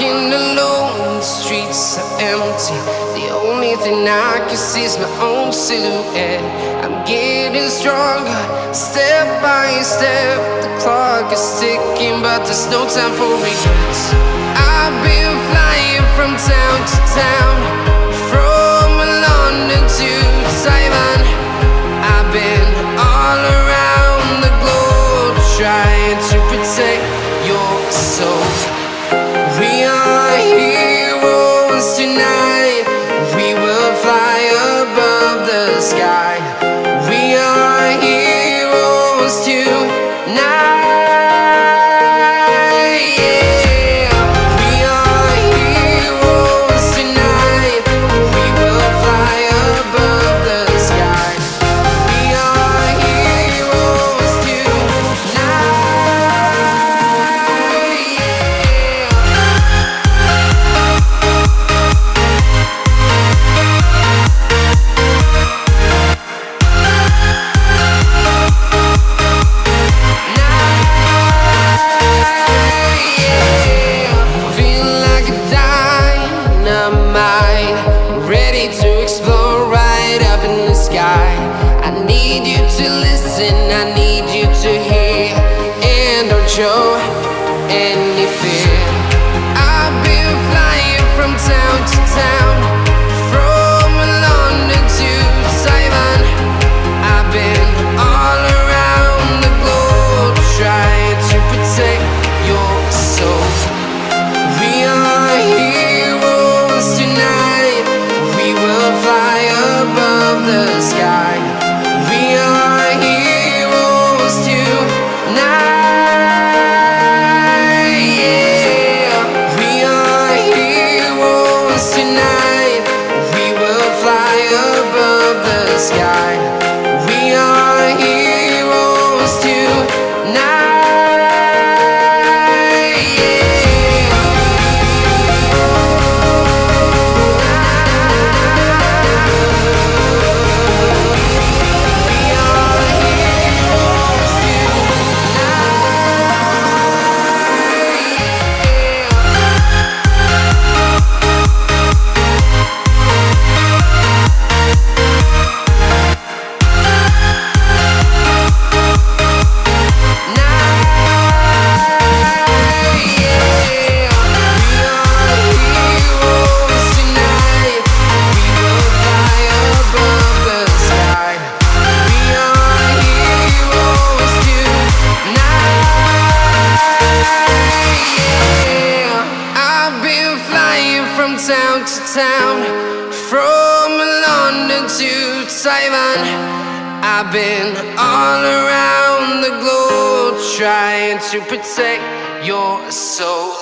walking alone, the streets are empty. The only thing I can see is my own silhouette. I'm getting stronger, step by step. The clock is ticking, but there's no time for regrets. I've been flying from town to town, from London to Taiwan. I've been all around the globe, trying to protect your soul. We are heroes tonight. We will fly above the sky. We are heroes tonight. Yeah. We are heroes tonight. We will fly above the sky. We are heroes tonight. Ready to explore right up in the sky. I need you to listen, I need you to hear, and don't show any fear. I've been flying from town to town, from London to Taiwan. I've been all around the globe, trying to protect your soul. We are heroes tonight. We will fly above the sky. We are heroes tonight. Yeah. We are heroes tonight. We will fly above the sky. We are heroes tonight. Town to town, from London to Taiwan. I've been all around the globe, trying to protect your soul.